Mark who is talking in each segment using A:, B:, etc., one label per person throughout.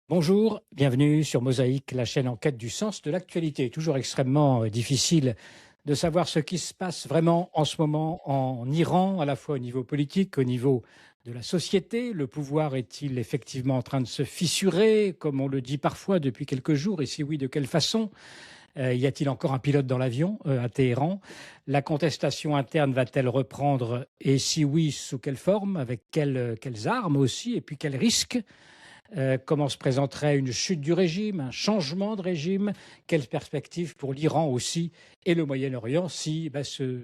A: Bonjour, bienvenue sur Mosaïque, la chaîne en quête du sens de l'actualité. Toujours extrêmement difficile de savoir ce qui se passe vraiment en ce moment en Iran, à la fois au niveau politique, au niveau de la société. Le pouvoir est-il effectivement en train de se fissurer, comme on le dit parfois depuis quelques jours, et si oui, de quelle façon? Y a-t-il encore un pilote dans l'avion à Téhéran? La contestation interne va-t-elle reprendre? Et si oui, sous quelle forme? Avec quelles armes aussi? Et puis quels risques? Comment se présenterait une chute du régime, un changement de régime? Quelles perspectives pour l'Iran aussi et le Moyen-Orient si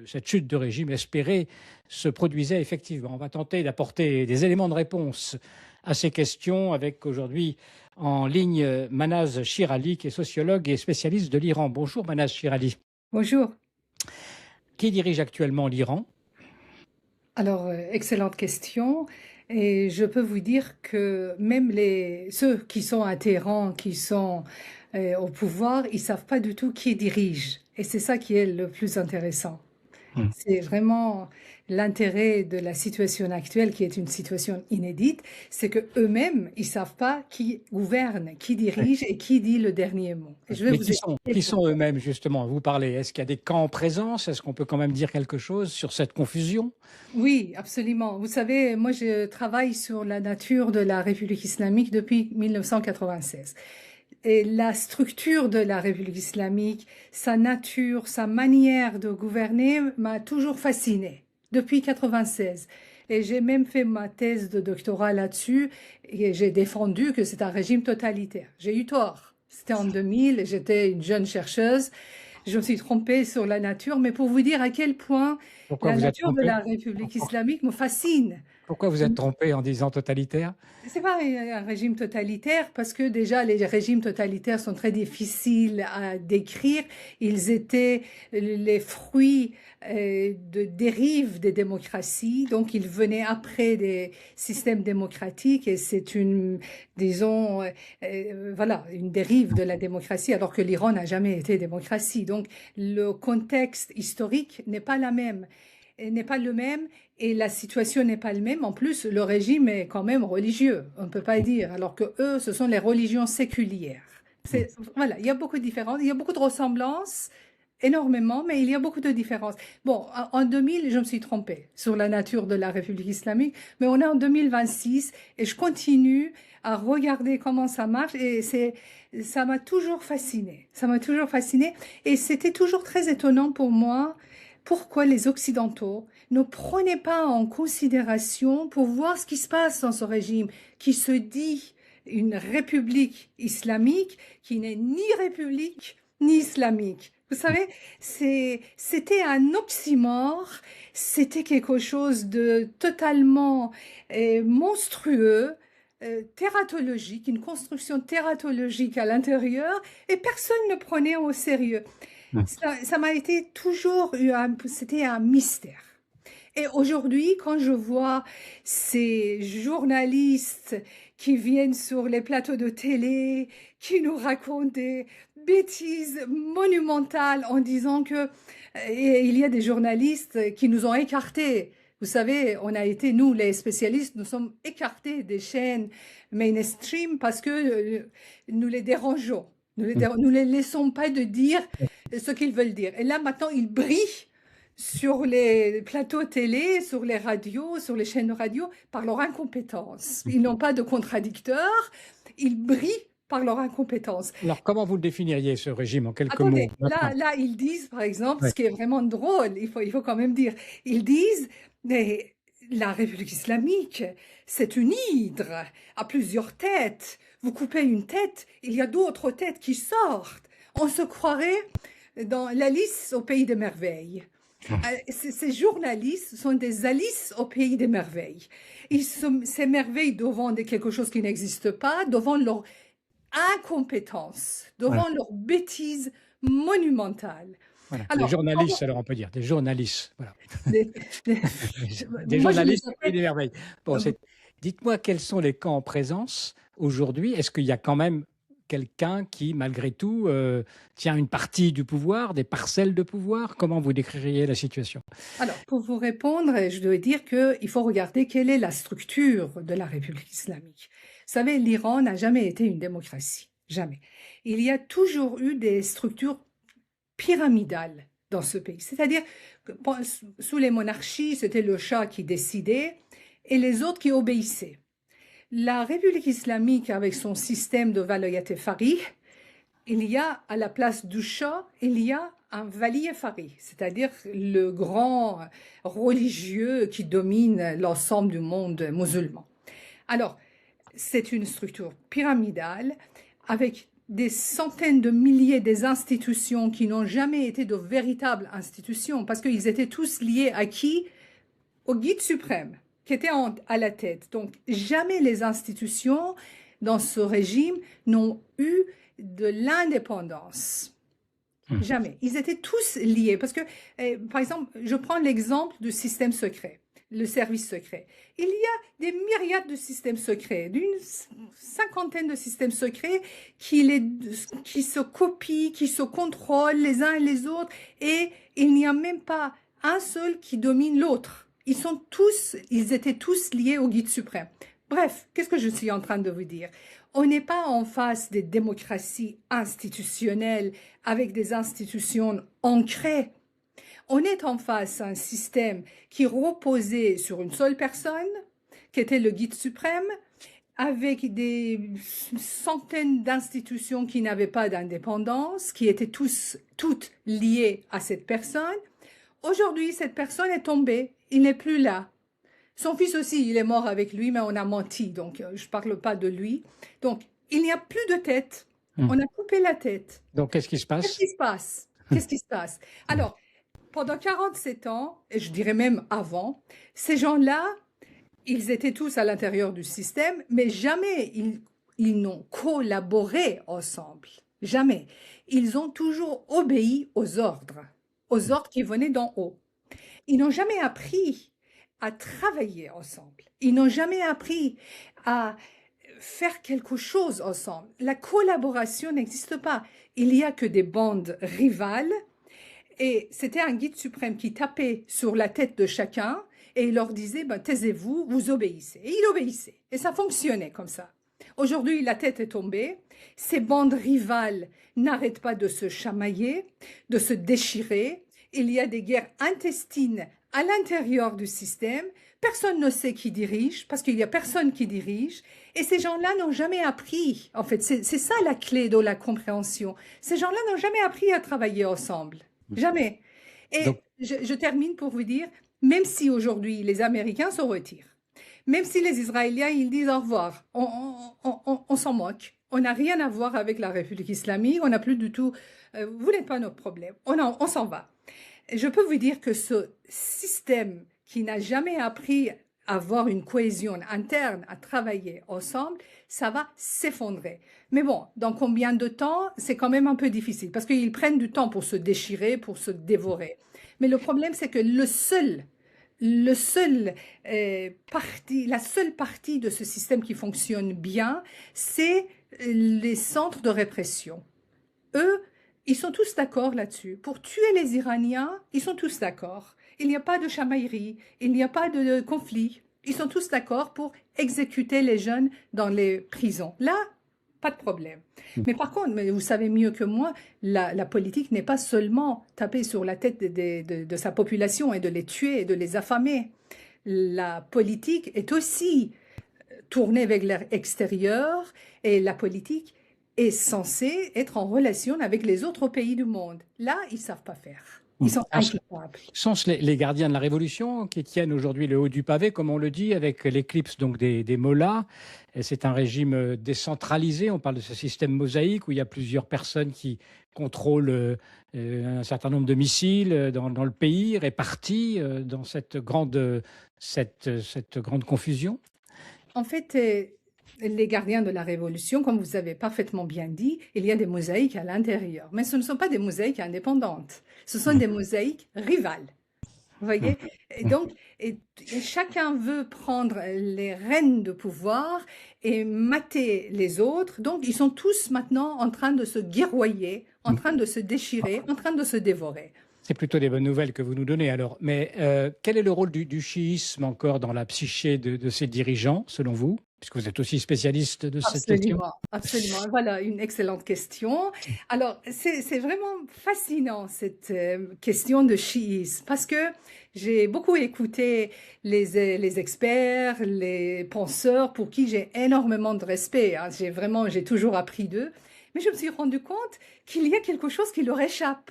A: cette chute de régime espérée se produisait effectivement? On va tenter d'apporter des éléments de réponse à ces questions avec aujourd'hui en ligne Manaz Shirali, qui est sociologue et spécialiste de l'Iran. Bonjour Manaz Shirali.
B: Bonjour.
A: Qui dirige actuellement l'Iran?
B: Alors, excellente question. Et je peux vous dire que même ceux qui sont à Téhéran, qui sont au pouvoir, ils savent pas du tout qui dirige. Et c'est ça qui est le plus intéressant.
A: Hmm.
B: C'est vraiment l'intérêt de la situation actuelle, qui est une situation inédite, c'est que eux-mêmes, ils savent pas qui gouverne, qui dirige et qui dit le dernier mot. Et je vais
A: Mais
B: vous expliquer
A: qui sont
B: pourquoi.
A: eux-mêmes, justement? Vous parlez, est-ce qu'il y a des camps en présence? Est-ce qu'on peut quand même dire quelque chose sur cette confusion?
B: Oui, absolument. Vous savez, moi, je travaille sur la nature de la République islamique depuis 1996. Et la structure de la République islamique, sa nature, sa manière de gouverner m'a toujours fascinée depuis 96. Et j'ai même fait ma thèse de doctorat là-dessus et j'ai défendu que c'est un régime totalitaire. J'ai eu tort. C'était en 2000 et j'étais une jeune chercheuse. Je me suis trompée sur la nature, mais pour vous dire à quel point
A: Pourquoi
B: la
A: vous êtes
B: nature de
A: trompé?
B: la République islamique me fascine.
A: Pourquoi vous êtes trompé en disant totalitaire?
B: C'est pas un régime totalitaire parce que déjà les régimes totalitaires sont très difficiles à décrire. Ils étaient les fruits de dérives des démocraties, donc ils venaient après des systèmes démocratiques et c'est disons, voilà, une dérive de la démocratie alors que l'Iran n'a jamais été démocratie. Donc le contexte historique n'est pas la même, n'est pas le même et la situation n'est pas la même. En plus, le régime est quand même religieux, on ne peut pas dire, alors que eux, ce sont les religions séculières. Voilà, il y a beaucoup de différences, il y a beaucoup de ressemblances, énormément, mais il y a beaucoup de différences. Bon, en 2000, je me suis trompée sur la nature de la République islamique, mais on est en 2026 et je continue à regarder comment ça marche et ça m'a toujours fascinée. Ça m'a toujours fascinée et c'était toujours très étonnant pour moi pourquoi les Occidentaux ne prenaient pas en considération pour voir ce qui se passe dans ce régime qui se dit une république islamique, qui n'est ni république ni islamique. Vous savez, c'était un oxymore, c'était quelque chose de totalement monstrueux, tératologique, une construction tératologique à l'intérieur, et personne ne prenait au sérieux. Ça m'a été toujours, c'était un mystère. Et aujourd'hui, quand je vois ces journalistes qui viennent sur les plateaux de télé, qui nous racontent des bêtises monumentales en disant que il y a des journalistes qui nous ont écartés. Vous savez, on a été, nous, les spécialistes, nous sommes écartés des chaînes mainstream parce que nous les dérangeons. Nous les laissons pas de dire ce qu'ils veulent dire. Et là, maintenant, ils brillent sur les plateaux télé, sur les radios, sur les chaînes de radio, par leur incompétence. Ils n'ont pas de contradicteurs, ils brillent par leur incompétence.
A: Alors, comment vous le définiriez, ce régime, en quelques mots,
B: Attendez,
A: maintenant?
B: là, ils disent, par exemple,
A: Ouais.
B: ce qui est vraiment drôle, il faut quand même dire, ils disent, mais la République islamique, c'est une hydre à plusieurs têtes. Vous coupez une tête, il y a d'autres têtes qui sortent. On se croirait dans l'Alice au pays des merveilles. Ces journalistes sont des Alice au pays des merveilles. Ils s'émerveillent devant quelque chose qui n'existe pas, devant leur incompétence,
A: Voilà,
B: devant leur bêtise monumentale.
A: voilà. Des
B: Alors,
A: journalistes, alors on peut dire, des journalistes, voilà.
B: des- des-
A: Des
B: moi je les
A: journalistes du Pays
B: appelle,
A: des Merveilles. Bon, dites-moi quels sont les camps en présence aujourd'hui. Est-ce qu'il y a quand même quelqu'un qui, malgré tout, tient une partie du pouvoir, des parcelles de pouvoir? Comment vous décririez la situation?
B: alors, pour vous répondre, je dois dire qu'il faut regarder quelle est la structure de la République islamique. savez, l'Iran n'a jamais été une démocratie. Jamais. Il y a toujours eu des structures pyramidales dans ce pays. C'est-à-dire que sous les monarchies, c'était le Shah qui décidait et les autres qui obéissaient. La République islamique, avec son système de Walayat Faqih, il y a à la place du Shah, il y a un Wali Faqih, c'est-à-dire le grand religieux qui domine l'ensemble du monde musulman. Alors, c'est une structure pyramidale avec des centaines de milliers d'institutions qui n'ont jamais été de véritables institutions parce qu'ils étaient tous liés à qui? Au guide suprême qui était à la tête. Donc, jamais les institutions dans ce régime n'ont eu de l'indépendance. Jamais. Ils étaient tous liés. Parce que, par exemple, je prends l'exemple du système secret, le service secret. Il y a des myriades de systèmes secrets, d'une cinquantaine de systèmes secrets qui se copient, qui se contrôlent les uns et les autres, et il n'y a même pas un seul qui domine l'autre. Ils étaient tous liés au guide suprême. Bref, qu'est-ce que je suis en train de vous dire? On n'est pas en face des démocraties institutionnelles avec des institutions ancrées. On est en face d'un système qui reposait sur une seule personne, qui était le guide suprême, avec des centaines d'institutions qui n'avaient pas d'indépendance, qui étaient toutes liées à cette personne. Aujourd'hui, cette personne est tombée, il n'est plus là. Son fils aussi, il est mort avec lui, mais on a menti, donc je ne parle pas de lui. Donc, il n'y a plus de tête. On a coupé la tête.
A: Donc, qu'est-ce qui se passe?
B: Qu'est-ce qui se passe? Qu'est-ce qui se passe? Alors, pendant 47 ans, et je dirais même avant, ces gens-là, ils étaient tous à l'intérieur du système, mais jamais ils n'ont collaboré ensemble. Jamais. Ils ont toujours obéi aux ordres qui venaient d'en haut. Ils n'ont jamais appris à travailler ensemble. Ils n'ont jamais appris à faire quelque chose ensemble. La collaboration n'existe pas. Il n'y a que des bandes rivales et c'était un guide suprême qui tapait sur la tête de chacun et il leur disait ben, taisez-vous, vous obéissez. Et ils obéissaient. Et ça fonctionnait comme ça. Aujourd'hui, la tête est tombée. Ces bandes rivales n'arrêtent pas de se chamailler, de se déchirer. Il y a des guerres intestines à l'intérieur du système. Personne ne sait qui dirige parce qu'il n'y a personne qui dirige. Et ces gens-là n'ont jamais appris. En fait, c'est ça la clé de la compréhension. Ces gens-là n'ont jamais appris à travailler ensemble. Jamais. Et donc, je termine pour vous dire, même si aujourd'hui les Américains se retirent, même si les Israéliens ils disent au revoir, on s'en moque. On n'a rien à voir avec la République islamique. On n'a plus du tout. Vous n'êtes pas notre problème. On s'en va. Je peux vous dire que ce système qui n'a jamais appris à avoir une cohésion interne, à travailler ensemble, ça va s'effondrer. Mais bon, dans combien de temps, c'est quand même un peu difficile parce qu'ils prennent du temps pour se déchirer, pour se dévorer. Mais le problème, c'est que la seule partie de ce système qui fonctionne bien, c'est les centres de répression. Eux, ils sont tous d'accord là-dessus. Pour tuer les Iraniens, ils sont tous d'accord. Il n'y a pas de chamaillerie, il n'y a pas de conflit. Ils sont tous d'accord pour exécuter les jeunes dans les prisons. Là, pas de problème. Mais par contre, mais vous savez mieux que moi, la politique n'est pas seulement taper sur la tête de sa population et de les tuer et de les affamer. La politique est aussi tournée vers l'extérieur et la politique est censée être en relation avec les autres pays du monde. Là, ils ne savent pas faire. Ils sont incapables.
A: Sont-ce les gardiens de la Révolution qui tiennent aujourd'hui le haut du pavé, comme on le dit, avec l'éclipse donc des mollahs? C'est un régime décentralisé. On parle de ce système mosaïque où il y a plusieurs personnes qui contrôlent un certain nombre de missiles dans le pays, répartis dans cette grande confusion.
B: En fait, les gardiens de la Révolution, comme vous avez parfaitement bien dit, il y a des mosaïques à l'intérieur. Mais ce ne sont pas des mosaïques indépendantes. Ce sont des mosaïques rivales. Vous voyez? Et donc, chacun veut prendre les rênes de pouvoir et mater les autres. Donc, ils sont tous maintenant en train de se guerroyer, en train de se déchirer, en train de se dévorer.
A: C'est plutôt des bonnes nouvelles que vous nous donnez alors. Mais quel est le rôle du chiisme encore dans la psyché de ces dirigeants, selon vous? puisque vous êtes aussi spécialiste de cette question?
B: Absolument, absolument. Voilà une excellente question. Alors, c'est vraiment fascinant cette question de chiisme parce que j'ai beaucoup écouté les experts, les penseurs pour qui j'ai énormément de respect, hein. J'ai toujours appris d'eux, mais je me suis rendu compte qu'il y a quelque chose qui leur échappe.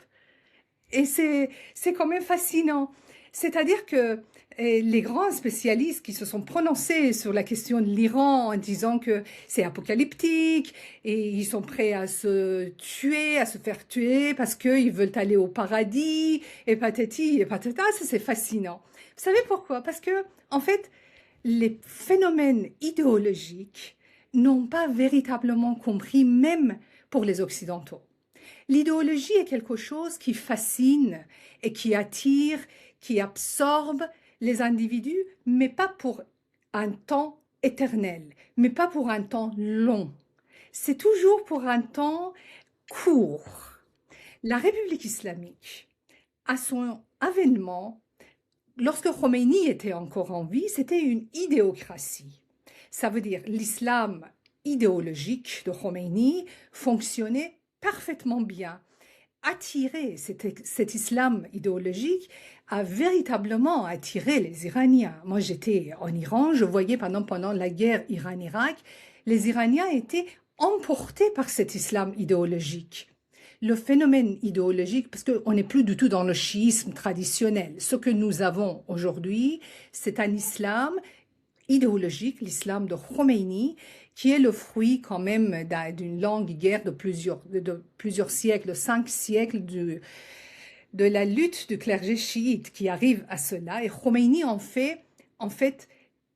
B: Et c'est quand même fascinant. C'est-à-dire que les grands spécialistes qui se sont prononcés sur la question de l'Iran en disant que c'est apocalyptique et ils sont prêts à se tuer, à se faire tuer parce qu'ils veulent aller au paradis et patati et patata, ça c'est fascinant. Vous savez pourquoi? Parce que, en fait, les phénomènes idéologiques n'ont pas véritablement compris, même pour les Occidentaux. L'idéologie est quelque chose qui fascine et qui attire, qui absorbe les individus, mais pas pour un temps éternel, mais pas pour un temps long. C'est toujours pour un temps court. La République islamique, à son avènement, lorsque Khomeini était encore en vie, c'était une idéocratie. Ça veut dire l'islam idéologique de Khomeini fonctionnait parfaitement bien. Attirer cet islam idéologique a véritablement attiré les Iraniens. Moi, j'étais en Iran, je voyais pendant la guerre Iran-Irak, les Iraniens étaient emportés par cet islam idéologique. Le phénomène idéologique, parce qu'on n'est plus du tout dans le chiisme traditionnel. Ce que nous avons aujourd'hui, c'est un islam idéologique, l'islam de Khomeini, qui est le fruit quand même d'une longue guerre de plusieurs siècles, 5 siècles de la lutte du clergé chiite qui arrive à cela. Et Khomeini, en fait,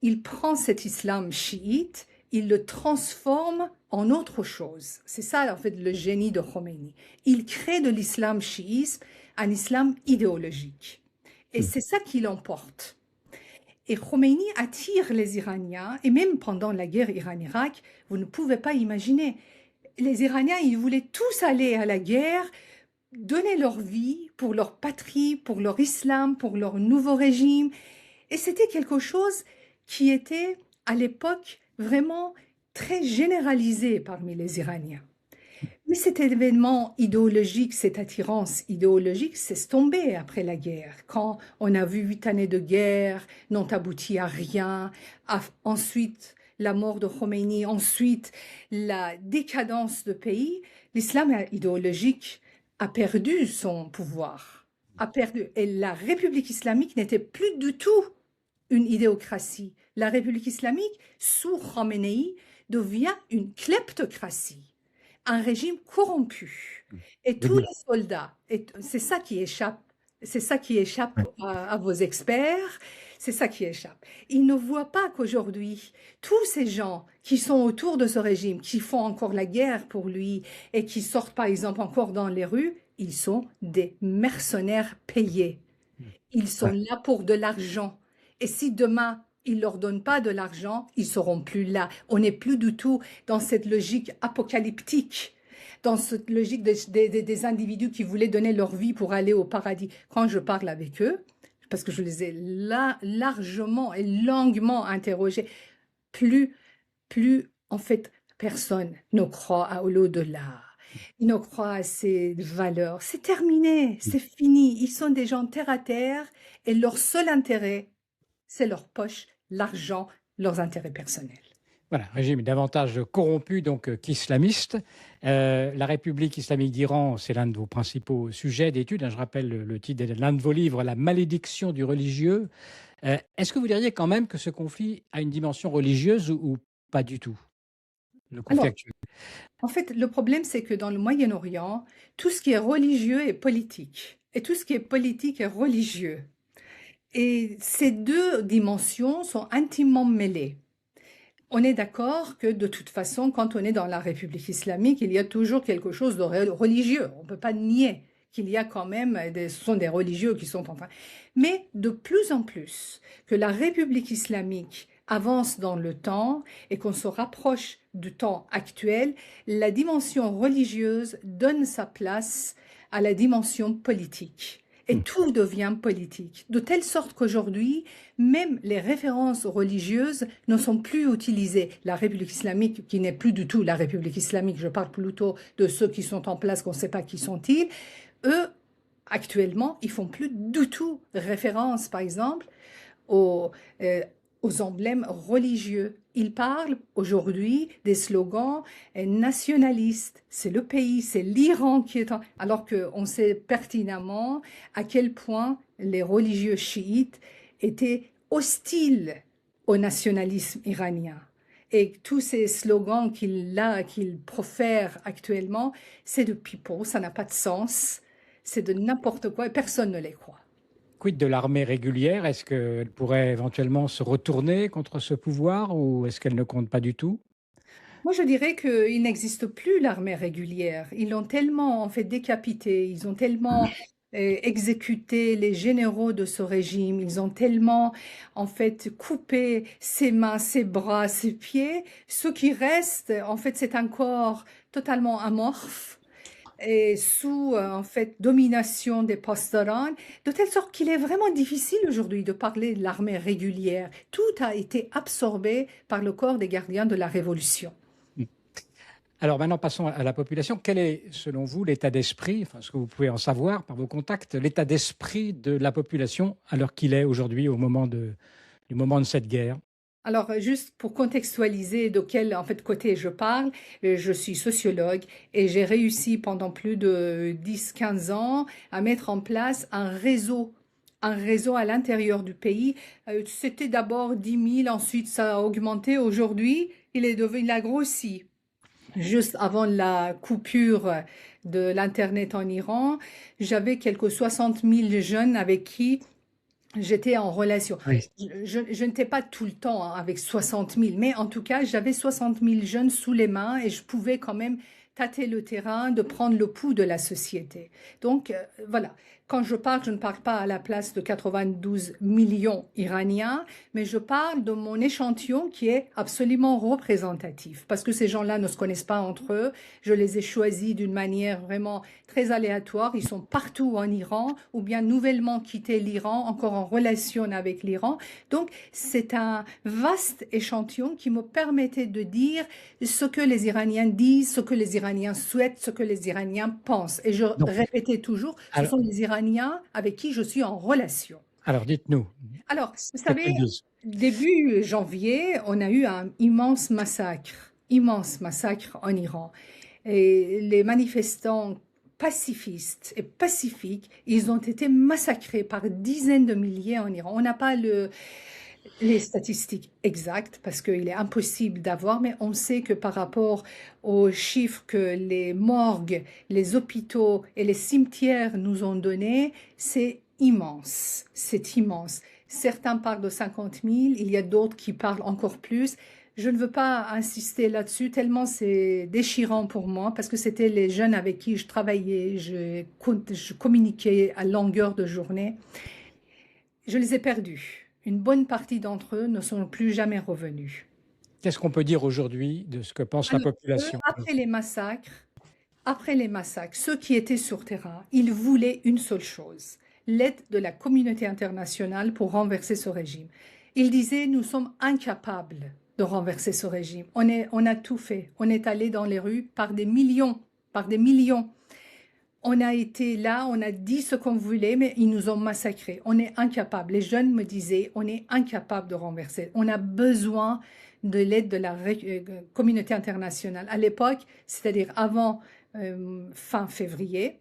B: il prend cet islam chiite, il le transforme en autre chose. C'est ça, en fait, le génie de Khomeini. Il crée de l'islam chiisme un islam idéologique. Et c'est ça qui l'emporte. Et Khomeini attire les Iraniens, et même pendant la guerre Iran-Irak, vous ne pouvez pas imaginer. Les Iraniens, ils voulaient tous aller à la guerre, donner leur vie pour leur patrie, pour leur islam, pour leur nouveau régime. Et c'était quelque chose qui était, à l'époque, vraiment très généralisé parmi les Iraniens. Mais cet événement idéologique, cette attirance idéologique s'est tombée après la guerre. Quand on a vu 8 années de guerre n'ont abouti à rien, ensuite la mort de Khomeini, ensuite la décadence du pays, l'islam idéologique a perdu son pouvoir, a perdu. Et la République islamique n'était plus du tout une idéocratie. La République islamique, sous Khamenei, devient une kleptocratie, un régime corrompu. Et tous les soldats, c'est ça qui échappe, à vos experts, c'est ça qui échappe. Ils ne voient pas qu'aujourd'hui, tous ces gens qui sont autour de ce régime, qui font encore la guerre pour lui et qui sortent par exemple encore dans les rues, ils sont des mercenaires payés. Ils sont là pour de l'argent. Et si demain, ils ne leur donnent pas de l'argent, ils ne seront plus là. On n'est plus du tout dans cette logique apocalyptique, dans cette logique des individus qui voulaient donner leur vie pour aller au paradis. Quand je parle avec eux, parce que je les ai largement et longuement interrogés, plus en fait, personne ne croit à l'au-delà. Ils ne croient à ces valeurs. C'est terminé, c'est fini. Ils sont des gens terre à terre et leur seul intérêt, c'est leur poche, l'argent, leurs intérêts personnels.
A: Voilà, un régime davantage corrompu donc qu'islamiste. La République islamique d'Iran, c'est l'un de vos principaux sujets d'étude, hein. Je rappelle le titre de l'un de vos livres, La malédiction du religieux. Est-ce que vous diriez quand même que ce conflit a une dimension religieuse ou pas du tout, le conflit actuel?
B: En fait, le problème, c'est que dans le Moyen-Orient, tout ce qui est religieux est politique. Et tout ce qui est politique est religieux. Et ces deux dimensions sont intimement mêlées. On est d'accord que de toute façon, quand on est dans la République islamique, il y a toujours quelque chose de religieux. On ne peut pas nier qu'il y a quand même, ce sont des religieux qui sont en train. Mais de plus en plus, que la République islamique avance dans le temps et qu'on se rapproche du temps actuel, la dimension religieuse donne sa place à la dimension politique. Et tout devient politique, de telle sorte qu'aujourd'hui, même les références religieuses ne sont plus utilisées. La République islamique, qui n'est plus du tout la République islamique, je parle plutôt de ceux qui sont en place, qu'on ne sait pas qui sont-ils, eux, actuellement, ils font plus du tout référence, par exemple, aux, euh, aux emblèmes religieux. Ils parlent aujourd'hui des slogans nationalistes. C'est le pays, c'est l'Iran qui est en... Alors qu'on sait pertinemment à quel point les religieux chiites étaient hostiles au nationalisme iranien. Et tous ces slogans qu'il profère actuellement, c'est de pipeau, ça n'a pas de sens, c'est de n'importe quoi et personne ne les croit.
A: Quid de l'armée régulière? Est-ce qu'elle pourrait éventuellement se retourner contre ce pouvoir ou est-ce qu'elle ne compte pas du tout?
B: Moi, je dirais qu'il n'existe plus l'armée régulière. Ils l'ont tellement en fait décapité, ils ont tellement exécuté les généraux de ce régime, ils ont tellement en fait coupé ses mains, ses bras, ses pieds. Ce qui reste, en fait, c'est un corps totalement amorphe et sous en fait domination des pastorales, de telle sorte qu'il est vraiment difficile aujourd'hui de parler de l'armée régulière. Tout a été absorbé par le corps des gardiens de la Révolution.
A: Alors maintenant, passons à la population. Quel est, selon vous, l'état d'esprit, enfin ce que vous pouvez en savoir par vos contacts, l'état d'esprit de la population à l'heure qu'il est aujourd'hui, du moment de cette guerre?
B: Alors, juste pour contextualiser de quel en fait, côté je parle, je suis sociologue et j'ai réussi pendant plus de 10-15 ans à mettre en place un réseau à l'intérieur du pays. C'était d'abord 10 000, ensuite ça a augmenté. Aujourd'hui, il a grossi. Juste avant la coupure de l'Internet en Iran, j'avais quelques 60 000 jeunes avec qui j'étais en relation.
A: Oui.
B: Je n'étais pas tout le temps avec 60 000, mais en tout cas, j'avais 60 000 jeunes sous les mains et je pouvais quand même tâter le terrain, de prendre le pouls de la société. Donc, voilà. Quand je parle, je ne parle pas à la place de 92 millions Iraniens, mais je parle de mon échantillon qui est absolument représentatif, parce que ces gens-là ne se connaissent pas entre eux. Je les ai choisis d'une manière vraiment très aléatoire. Ils sont partout en Iran, ou bien nouvellement quitté l'Iran, encore en relation avec l'Iran. Donc, c'est un vaste échantillon qui me permettait de dire ce que les Iraniens disent, ce que les Iraniens souhaitent, ce que les Iraniens pensent. Et je
A: Donc,
B: répétais toujours, ce sont les Iraniens avec qui je suis en relation.
A: alors dites-nous,
B: Alors, vous
A: qu'est-ce
B: savez,
A: qu'ils disent?
B: début janvier, on a eu un immense massacre en Iran. Et les manifestants pacifistes et pacifiques, ils ont été massacrés par dizaines de milliers en Iran. On n'a pas les statistiques exactes parce qu'il est impossible d'avoir, mais on sait que par rapport aux chiffres que les morgues, les hôpitaux et les cimetières nous ont donnés, c'est immense. C'est immense. Certains parlent de 50 000, il y a d'autres qui parlent encore plus. Je ne veux pas insister là-dessus, tellement c'est déchirant pour moi, parce que c'était les jeunes avec qui je travaillais, je communiquais à longueur de journée. Je les ai perdus. Une bonne partie d'entre eux ne sont plus jamais revenus.
A: Qu'est-ce qu'on peut dire aujourd'hui de ce que pense la
B: Alors,
A: population?
B: après les massacres, ceux qui étaient sur terrain, ils voulaient une seule chose, l'aide de la communauté internationale pour renverser ce régime. Ils disaient, nous sommes incapables de renverser ce régime. On a tout fait. On est allé dans les rues par des millions, par des millions. On a été là, on a dit ce qu'on voulait, mais ils nous ont massacrés. On est incapable. Les jeunes me disaient, on est incapable de renverser. On a besoin de l'aide de la communauté internationale. À l'époque, c'est-à-dire avant fin février,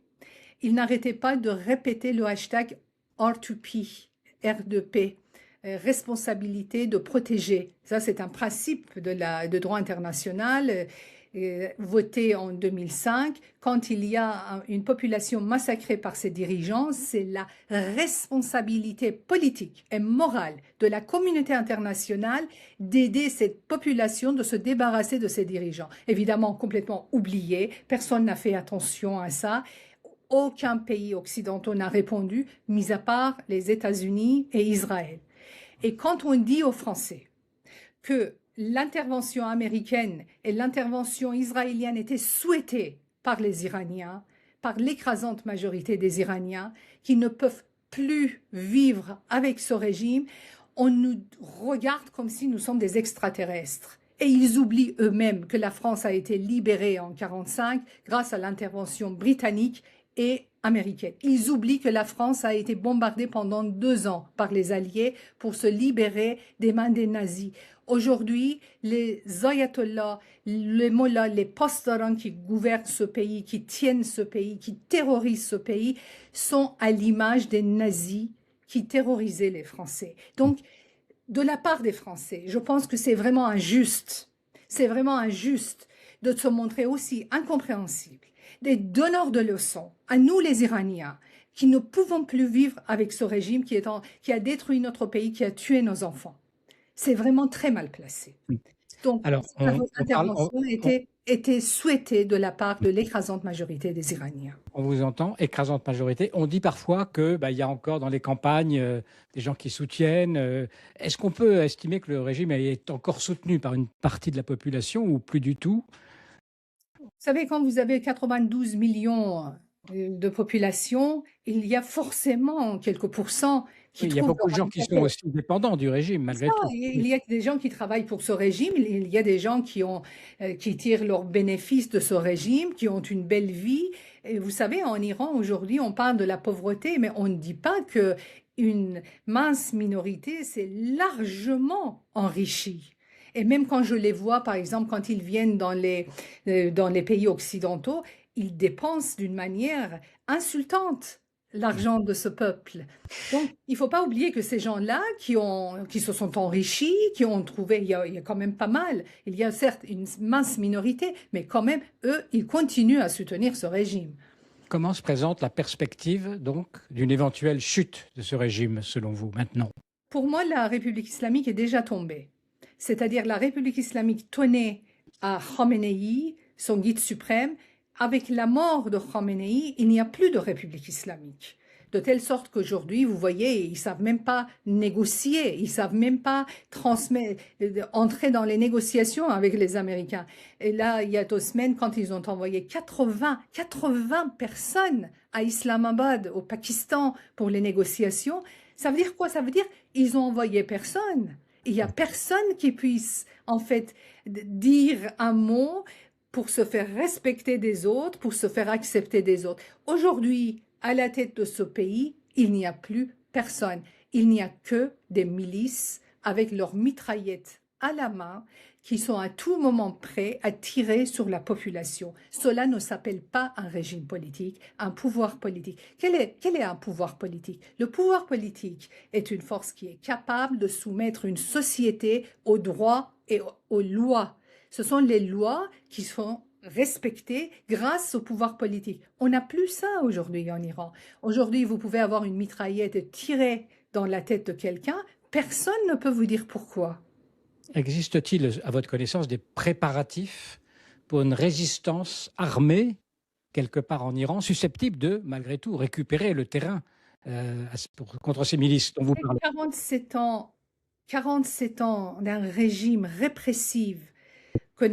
B: ils n'arrêtaient pas de répéter le hashtag R2P, R2P, responsabilité de protéger. Ça, c'est un principe de droit international voté en 2005, quand il y a une population massacrée par ses dirigeants, c'est la responsabilité politique et morale de la communauté internationale d'aider cette population de se débarrasser de ses dirigeants. Évidemment, complètement oublié, personne n'a fait attention à ça. Aucun pays occidental n'a répondu, mis à part les États-Unis et Israël. Et quand on dit aux Français que l'intervention américaine et l'intervention israélienne étaient souhaitées par les Iraniens, par l'écrasante majorité des Iraniens qui ne peuvent plus vivre avec ce régime. On nous regarde comme si nous sommes des extraterrestres. Et ils oublient eux-mêmes que la France a été libérée en 1945 grâce à l'intervention britannique et américaine. Ils oublient que la France a été bombardée pendant 2 ans par les Alliés pour se libérer des mains des nazis. Aujourd'hui, les ayatollahs, les mollahs, les pastorans qui gouvernent ce pays, qui tiennent ce pays, qui terrorisent ce pays, sont à l'image des nazis qui terrorisaient les Français. Donc, de la part des Français, je pense que c'est vraiment injuste. C'est vraiment injuste de se montrer aussi incompréhensible, des donneurs de leçons, à nous les Iraniens, qui ne pouvons plus vivre avec ce régime qui a détruit notre pays, qui a tué nos enfants. C'est vraiment très mal placé. Donc,
A: Alors,
B: votre intervention était souhaitée de la part de l'écrasante majorité des Iraniens.
A: on vous entend, écrasante majorité. On dit parfois que y a encore dans les campagnes des gens qui soutiennent. Est-ce qu'on peut estimer que le régime est encore soutenu par une partie de la population ou plus du tout?
B: Vous savez, quand vous avez 92 millions de population, il y a forcément quelques pourcents qui
A: Il y a
B: trouvent
A: beaucoup de
B: leur
A: gens qui sont
B: intérêt.
A: aussi dépendants du régime, malgré tout.
B: Il y a des gens qui travaillent pour ce régime, il y a des gens qui tirent leurs bénéfices de ce régime, qui ont une belle vie. Et vous savez, en Iran, aujourd'hui, on parle de la pauvreté, mais on ne dit pas qu'une mince minorité s'est largement enrichie. Et même quand je les vois, par exemple, quand ils viennent dans les pays occidentaux, ils dépensent d'une manière insultante l'argent de ce peuple. Donc, il ne faut pas oublier que ces gens-là qui se sont enrichis, qui ont trouvé, il y a quand même pas mal, il y a certes une mince minorité, mais quand même, eux, ils continuent à soutenir ce régime.
A: Comment se présente la perspective, donc, d'une éventuelle chute de ce régime, selon vous, maintenant?
B: Pour moi, la République islamique est déjà tombée. C'est-à-dire la République islamique tenait à Khamenei, son guide suprême. Avec la mort de Khamenei, il n'y a plus de République islamique. De telle sorte qu'aujourd'hui, vous voyez, ils ne savent même pas négocier, ils ne savent même pas entrer dans les négociations avec les Américains. Et là, il y a 2 semaines, quand ils ont envoyé 80 personnes à Islamabad, au Pakistan, pour les négociations, ça veut dire quoi? Ça veut dire qu'ils ont envoyé personne. Il n'y a personne qui puisse, en fait, dire un mot pour se faire respecter des autres, pour se faire accepter des autres. Aujourd'hui, à la tête de ce pays, il n'y a plus personne. Il n'y a que des milices avec leurs mitraillettes à la main qui sont à tout moment prêts à tirer sur la population. Cela ne s'appelle pas un régime politique, un pouvoir politique. Quel est un pouvoir politique? Le pouvoir politique est une force qui est capable de soumettre une société aux droits et aux lois. Ce sont les lois qui sont respectées grâce au pouvoir politique. On n'a plus ça aujourd'hui en Iran. Aujourd'hui, vous pouvez avoir une mitraillette et tirer dans la tête de quelqu'un. Personne ne peut vous dire pourquoi.
A: Existe-t-il, à votre connaissance, des préparatifs pour une résistance armée, quelque part en Iran, susceptible de, malgré tout, récupérer le terrain contre ces milices dont vous parlez?
B: 47 ans d'un régime répressif qu'on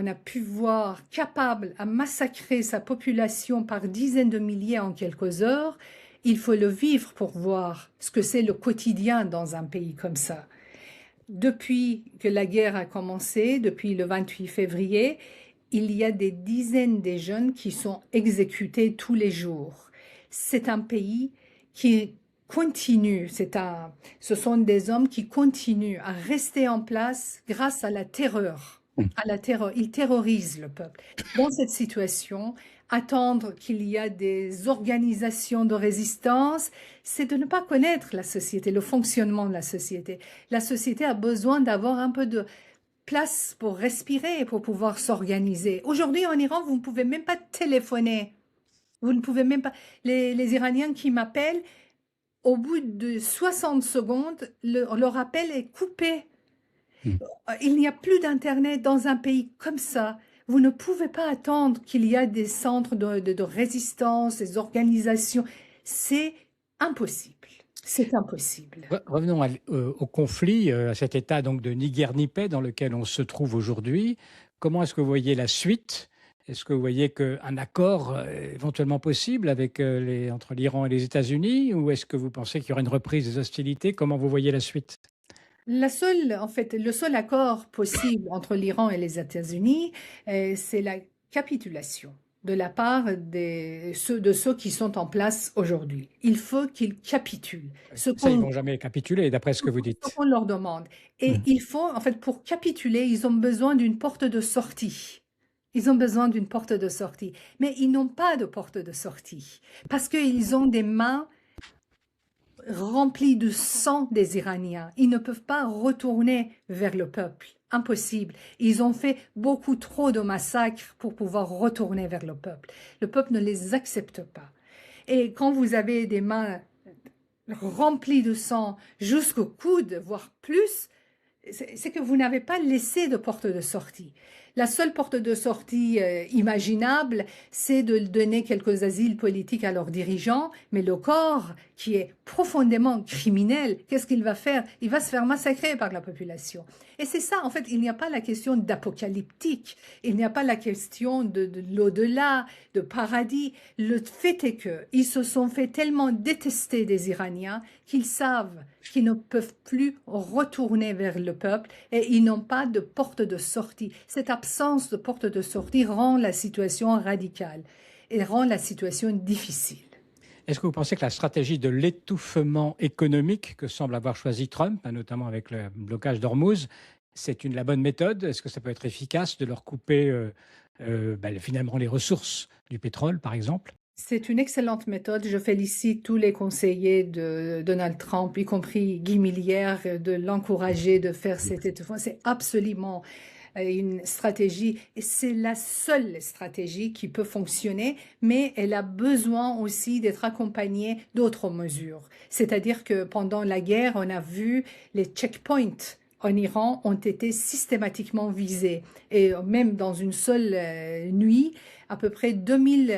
B: a pu voir capable à massacrer sa population par dizaines de milliers en quelques heures, il faut le vivre pour voir ce que c'est le quotidien dans un pays comme ça. Depuis que la guerre a commencé, depuis le 28 février, il y a des dizaines de jeunes qui sont exécutés tous les jours. C'est un pays qui continue, ce sont des hommes qui continuent à rester en place grâce à la terreur. Ils terrorisent le peuple. Dans cette situation, attendre qu'il y a des organisations de résistance, c'est de ne pas connaître la société, le fonctionnement de la société. La société a besoin d'avoir un peu de place pour respirer, pour pouvoir s'organiser. Aujourd'hui, en Iran, vous ne pouvez même pas téléphoner. Vous ne pouvez même pas. Les Iraniens qui m'appellent, au bout de 60 secondes, leur appel est coupé. Il n'y a plus d'Internet dans un pays comme ça. Vous ne pouvez pas attendre qu'il y ait des centres de résistance, des organisations. C'est impossible. C'est impossible.
A: Revenons au conflit, à cet état donc de ni guerre ni paix dans lequel on se trouve aujourd'hui. Comment est-ce que vous voyez la suite? Est-ce que vous voyez qu'un accord est éventuellement possible avec, entre l'Iran et les États-Unis ou est-ce que vous pensez qu'il y aura une reprise des hostilités? Comment vous voyez la suite?
B: En fait, le seul accord possible entre l'Iran et les États-Unis, c'est la capitulation de la part de ceux qui sont en place aujourd'hui. Il faut qu'ils capitulent.
A: Ça, ils vont jamais capituler, d'après ce que vous
B: Ce
A: dites.
B: qu'on leur demande. Et
A: Mmh.
B: il faut, en fait, pour capituler, ils ont besoin d'une porte de sortie. Ils ont besoin d'une porte de sortie. Mais ils n'ont pas de porte de sortie parce qu'ils ont des mains remplis de sang des Iraniens. Ils ne peuvent pas retourner vers le peuple. Impossible. Ils ont fait beaucoup trop de massacres pour pouvoir retourner vers le peuple. Le peuple ne les accepte pas. Et quand vous avez des mains remplies de sang jusqu'au coude, voire plus, c'est que vous n'avez pas laissé de porte de sortie. La seule porte de sortie imaginable, c'est de donner quelques asiles politiques à leurs dirigeants, mais le corps, qui est profondément criminel, qu'est-ce qu'il va faire? Il va se faire massacrer par la population. Et c'est ça, en fait, il n'y a pas la question d'apocalyptique, il n'y a pas la question de l'au-delà, de paradis. Le fait est qu'ils se sont fait tellement détester des Iraniens qu'ils savent qu'ils ne peuvent plus retourner vers le peuple et ils n'ont pas de porte de sortie. Cette absence de porte de sortie rend la situation radicale et rend la situation difficile.
A: Est-ce que vous pensez que la stratégie de l'étouffement économique que semble avoir choisi Trump, notamment avec le blocage d'Ormuz, c'est la bonne méthode? Est-ce que ça peut être efficace de leur couper finalement les ressources du pétrole, par exemple?
B: C'est une excellente méthode. Je félicite tous les conseillers de Donald Trump, y compris Guy Millière, de l'encourager de faire cet étouffement. C'est absolument une stratégie, et c'est la seule stratégie qui peut fonctionner, mais elle a besoin aussi d'être accompagnée d'autres mesures. C'est-à-dire que pendant la guerre, on a vu les checkpoints en Iran ont été systématiquement visés. Et même dans une seule nuit, à peu près 2000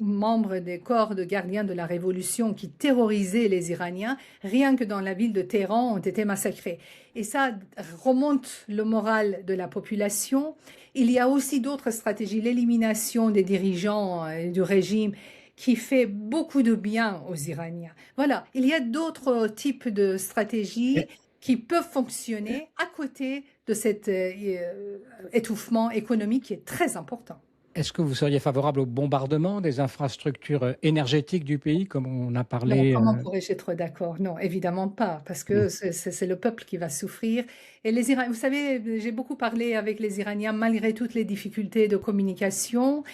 B: membres des corps de gardiens de la révolution qui terrorisaient les Iraniens, rien que dans la ville de Téhéran, ont été massacrés. Et ça remonte le moral de la population. Il y a aussi d'autres stratégies, l'élimination des dirigeants du régime qui fait beaucoup de bien aux Iraniens. Voilà, il y a d'autres types de stratégies qui peuvent fonctionner à côté de cet étouffement économique qui est très important.
A: Est-ce que vous seriez favorable au bombardement des infrastructures énergétiques du pays, comme on a
B: Non,
A: parlé
B: comment pourrais-je être d'accord? Non, évidemment pas, parce que c'est le peuple qui va souffrir. Et les Iraniens, vous savez, j'ai beaucoup parlé avec les Iraniens, malgré toutes les difficultés de communication.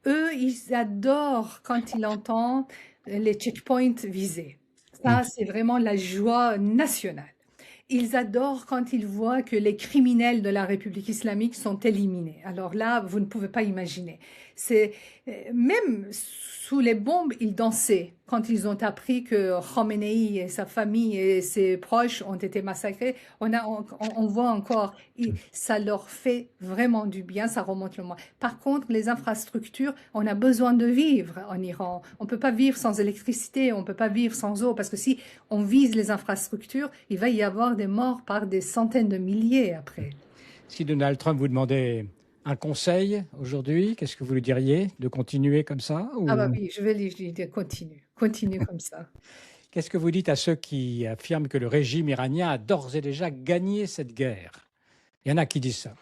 B: Eux, ils adorent quand ils entendent les checkpoints visés. Ça, c'est vraiment la joie nationale. Ils adorent quand ils voient que les criminels de la République islamique sont éliminés. Alors là, vous ne pouvez pas imaginer. C'est même sous les bombes, ils dansaient quand ils ont appris que Khomeini et sa famille et ses proches ont été massacrés. On voit encore, ça leur fait vraiment du bien, ça remonte le moral. Par contre, les infrastructures, on a besoin de vivre en Iran. On ne peut pas vivre sans électricité, on ne peut pas vivre sans eau, parce que si on vise les infrastructures, il va y avoir des morts par des centaines de milliers après.
A: Si Donald Trump vous demandait un conseil aujourd'hui, qu'est-ce que vous lui diriez? De continuer comme ça
B: Ah bah
A: ou...
B: oui, je vais lui dire continue comme ça.
A: Qu'est-ce que vous dites à ceux qui affirment que le régime iranien a d'ores et déjà gagné cette guerre? Il y en a qui disent ça.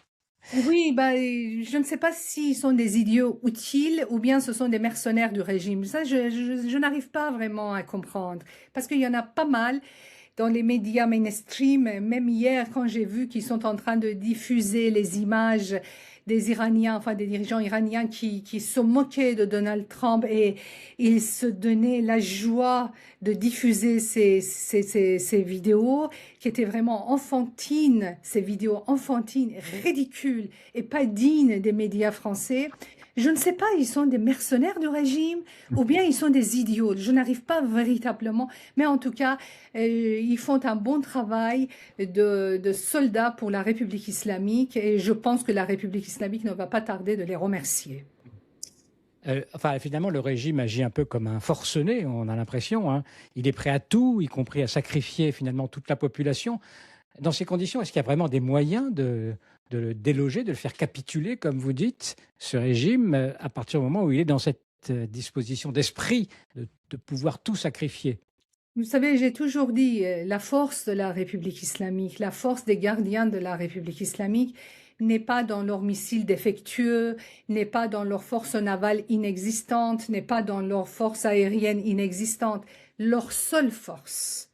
B: Oui, bah, je ne sais pas s'ils sont des idiots utiles ou bien ce sont des mercenaires du régime. Ça, je n'arrive pas vraiment à comprendre. Parce qu'il y en a pas mal dans les médias mainstream. Même hier, quand j'ai vu qu'ils sont en train de diffuser les images des Iraniens, enfin des dirigeants iraniens qui se moquaient de Donald Trump et ils se donnaient la joie de diffuser ces vidéos qui étaient vraiment enfantines, ces vidéos enfantines, ridicules et pas dignes des médias français. Je ne sais pas, ils sont des mercenaires du régime ou bien ils sont des idiots. Je n'arrive pas véritablement, mais en tout cas, ils font un bon travail de soldats pour la République islamique et je pense que la République islamique ne va pas tarder de les remercier.
A: Finalement, le régime agit un peu comme un forcené, on a l'impression, hein. Il est prêt à tout, y compris à sacrifier finalement toute la population. Dans ces conditions, est-ce qu'il y a vraiment des moyens de le déloger, de le faire capituler, comme vous dites, ce régime, à partir du moment où il est dans cette disposition d'esprit de pouvoir tout sacrifier?
B: Vous savez, j'ai toujours dit, la force de la République islamique, la force des gardiens de la République islamique n'est pas dans leurs missiles défectueux, n'est pas dans leur force navale inexistante, n'est pas dans leur force aérienne inexistante. Leur seule force,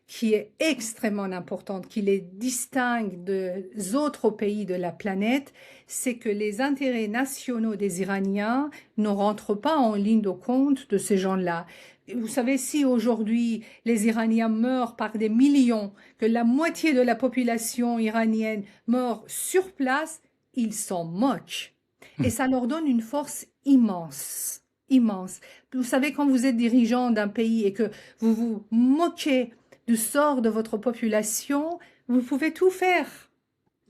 B: qui est extrêmement importante, qui les distingue des autres pays de la planète, c'est que les intérêts nationaux des Iraniens ne rentrent pas en ligne de compte de ces gens-là. Vous savez, si aujourd'hui les Iraniens meurent par des millions, que la moitié de la population iranienne meurt sur place, ils s'en moquent. Et ça leur donne une force immense, immense. Vous savez, quand vous êtes dirigeant d'un pays et que vous vous moquez du sort de votre population, vous pouvez tout faire.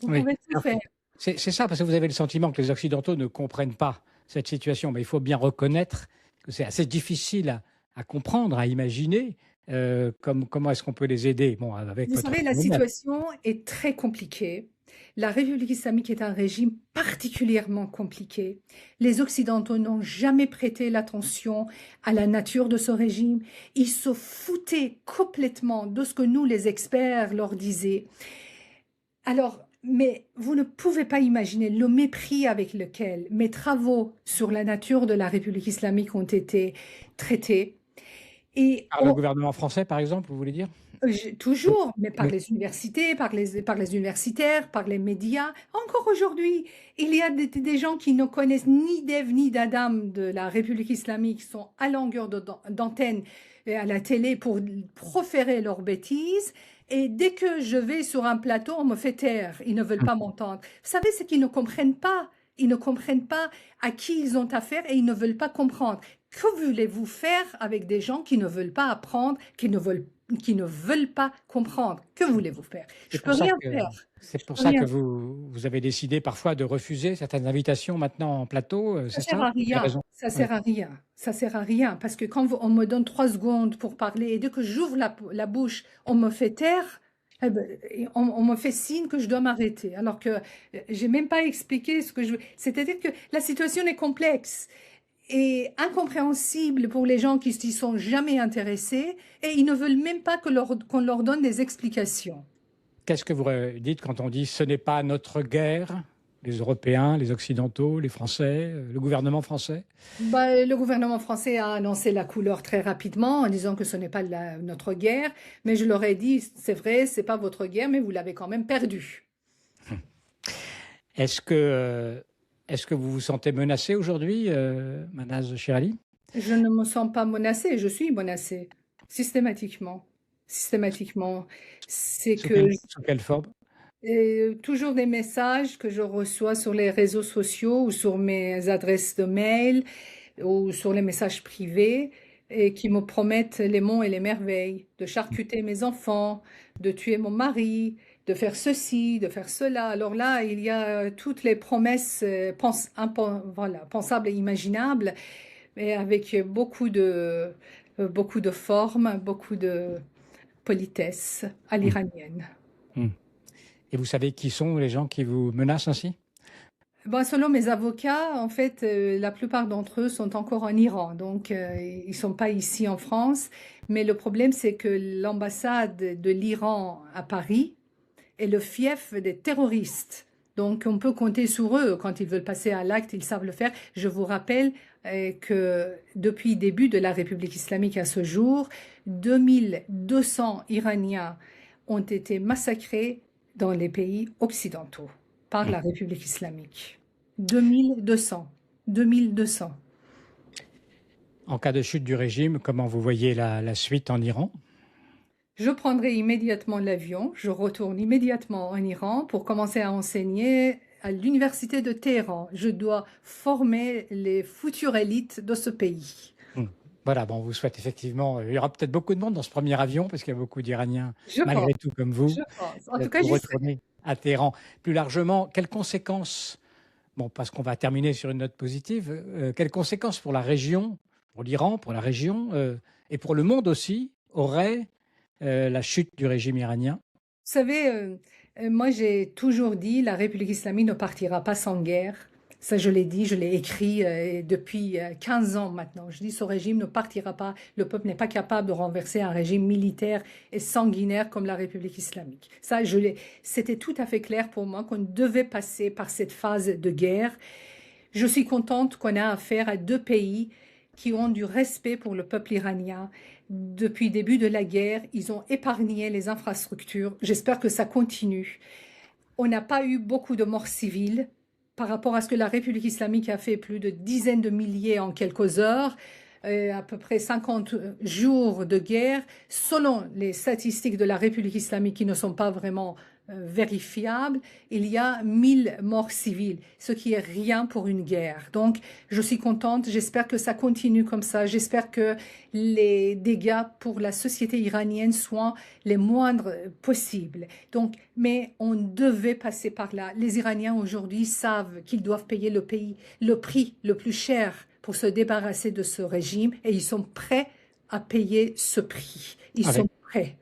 B: Vous
A: Oui.
B: pouvez tout faire.
A: C'est ça, parce que vous avez le sentiment que les Occidentaux ne comprennent pas cette situation. Mais il faut bien reconnaître que c'est assez difficile à comprendre, à imaginer. Comment est-ce qu'on peut les aider? Bon, avec
B: Vous
A: votre
B: savez, la
A: roadmap.
B: situation est très compliquée. La République islamique est un régime particulièrement compliqué. Les Occidentaux n'ont jamais prêté l'attention à la nature de ce régime. Ils se foutaient complètement de ce que nous, les experts, leur disaient. Alors, mais vous ne pouvez pas imaginer le mépris avec lequel mes travaux sur la nature de la République islamique ont été traités. Et
A: Par le gouvernement français, par exemple, vous voulez dire?
B: toujours, mais par
A: Oui.
B: les universités, par les universitaires, par les médias. Encore aujourd'hui, il y a des gens qui ne connaissent ni d'Ève ni d'Adam de la République islamique, qui sont à longueur d'antenne à la télé pour proférer leurs bêtises. Et dès que je vais sur un plateau, on me fait taire. Ils ne veulent pas m'entendre. Vous savez, c'est qu'ils ne comprennent pas. Ils ne comprennent pas à qui ils ont affaire et ils ne veulent pas comprendre. Que voulez-vous faire avec des gens qui ne veulent pas apprendre, qui ne veulent pas comprendre? Que voulez-vous faire? Je peux rien faire.
A: C'est pour
B: Je peux
A: ça
B: rien
A: que
B: faire.
A: vous avez décidé parfois de refuser certaines invitations maintenant en plateau,
B: Ça
A: c'est
B: sert
A: ça?
B: à
A: Quelle
B: rien.
A: raison?
B: Ça
A: Oui.
B: sert à rien. Ça sert à rien. Parce que quand on me donne 3 secondes pour parler et dès que j'ouvre la bouche, on me fait taire, eh ben, on me fait signe que je dois m'arrêter. Alors que j'ai même pas expliqué ce que je veux. C'est-à-dire que la situation est complexe et incompréhensible pour les gens qui s'y sont jamais intéressés et ils ne veulent même pas qu'on leur donne des explications.
A: Qu'est-ce que vous dites quand on dit: «Ce n'est pas notre guerre», les Européens, les Occidentaux, les Français, le gouvernement français?
B: Bah, le gouvernement français a annoncé la couleur très rapidement en disant que ce n'est pas notre guerre, mais je leur ai dit, c'est vrai, c'est pas votre guerre, mais vous l'avez quand même perdue.
A: Est-ce que, est-ce que vous vous sentez menacé aujourd'hui, Manaz Chirali?
B: Je ne me sens pas menacée, je suis menacée, systématiquement. Systématiquement. C'est que
A: Sous quelle forme?
B: toujours des messages que je reçois sur les réseaux sociaux ou sur mes adresses de mail ou sur les messages privés et qui me promettent les monts et les merveilles, de charcuter mes enfants, de tuer mon mari, de faire ceci, de faire cela. Alors là, il y a toutes les promesses voilà, pensables et imaginables, mais avec beaucoup de formes, beaucoup de politesse à
A: Mmh.
B: l'iranienne.
A: Mmh. Et vous savez qui sont les gens qui vous menacent ainsi?
B: Bon, selon mes avocats, en fait, la plupart d'entre eux sont encore en Iran, donc ils sont pas ici en France. Mais le problème, c'est que l'ambassade de l'Iran à Paris est le fief des terroristes. Donc, on peut compter sur eux. Quand ils veulent passer à l'acte, ils savent le faire. Je vous rappelle que depuis le début de la République islamique à ce jour, 2200 Iraniens ont été massacrés dans les pays occidentaux par la République islamique. 2200. 2200.
A: En cas de chute du régime, comment vous voyez la suite en Iran?
B: Je prendrai immédiatement l'avion, je retourne immédiatement en Iran pour commencer à enseigner à l'université de Téhéran. Je dois former les futures élites de ce pays.
A: Voilà, bon, on vous souhaite effectivement, il y aura peut-être beaucoup de monde dans ce premier avion, parce qu'il y a beaucoup d'Iraniens,
B: Je pense,
A: malgré tout, comme vous,
B: je pense. En tout cas,
A: pour
B: j'essaie.
A: retourner à Téhéran. Plus largement, quelles conséquences, bon, parce qu'on va terminer sur une note positive, quelles conséquences pour la région, pour l'Iran, pour la région, et pour le monde aussi, aurait la chute du régime iranien?
B: Vous savez, Moi, j'ai toujours dit, la République islamique ne partira pas sans guerre. Ça, je l'ai dit, je l'ai écrit depuis 15 ans maintenant. Je dis, ce régime ne partira pas. Le peuple n'est pas capable de renverser un régime militaire et sanguinaire comme la République islamique. Ça, c'était tout à fait clair pour moi qu'on devait passer par cette phase de guerre. Je suis contente qu'on a affaire à deux pays qui ont du respect pour le peuple iranien. Depuis le début de la guerre, ils ont épargné les infrastructures. J'espère que ça continue. On n'a pas eu beaucoup de morts civiles par rapport à ce que la République islamique a fait, plus de dizaines de milliers en quelques heures, à peu près 50 jours de guerre. Selon les statistiques de la République islamique qui ne sont pas vraiment vérifiables, il y a 1000 morts civiles, ce qui est rien pour une guerre. Donc, je suis contente, j'espère que ça continue comme ça, j'espère que les dégâts pour la société iranienne soient les moindres possibles. Donc, mais on devait passer par là. Les Iraniens aujourd'hui savent qu'ils doivent payer le prix le plus cher pour se débarrasser de ce régime et ils sont prêts à payer ce prix. Ils sont prêts.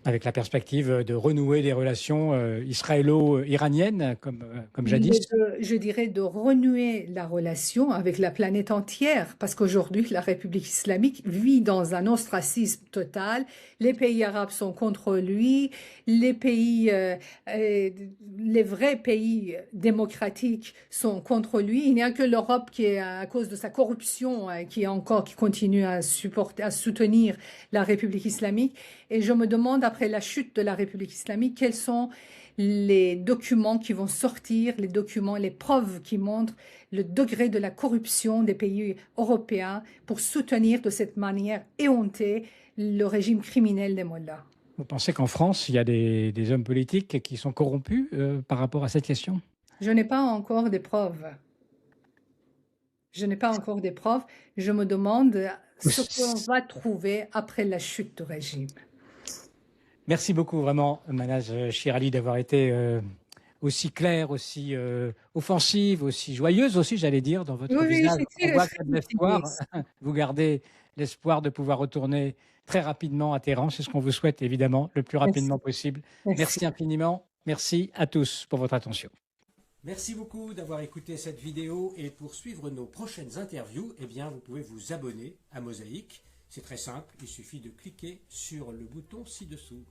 A: Avec la perspective de renouer des relations israélo-iraniennes, comme jadis.
B: Je dirais de renouer la relation avec la planète entière, parce qu'aujourd'hui, la République islamique vit dans un ostracisme total. Les pays arabes sont contre lui, les vrais pays démocratiques sont contre lui. Il n'y a que l'Europe qui est, à cause de sa corruption, qui continue à soutenir la République islamique. Et je me demande, après la chute de la République islamique, quels sont les documents qui vont sortir, les preuves qui montrent le degré de la corruption des pays européens pour soutenir de cette manière éhontée le régime criminel des mollahs.
A: Vous pensez qu'en France, il y a des hommes politiques qui sont corrompus par rapport à cette question?
B: Je n'ai pas encore des preuves. Je n'ai pas encore des preuves. Je me demande ce qu'on va trouver après la chute du régime.
A: Merci beaucoup, vraiment, Manal Chirali, d'avoir été aussi claire, aussi offensive, aussi joyeuse aussi, j'allais dire, dans votre visage. On voit qu'il y a de l'espoir. Vous gardez l'espoir de pouvoir retourner très rapidement à Téhéran. C'est ce qu'on vous souhaite, évidemment, le plus rapidement possible. Merci infiniment. Merci à tous pour votre attention. Merci beaucoup d'avoir écouté cette vidéo. Et pour suivre nos prochaines interviews, eh bien, vous pouvez vous abonner à Mosaïque. C'est très simple, il suffit de cliquer sur le bouton ci-dessous.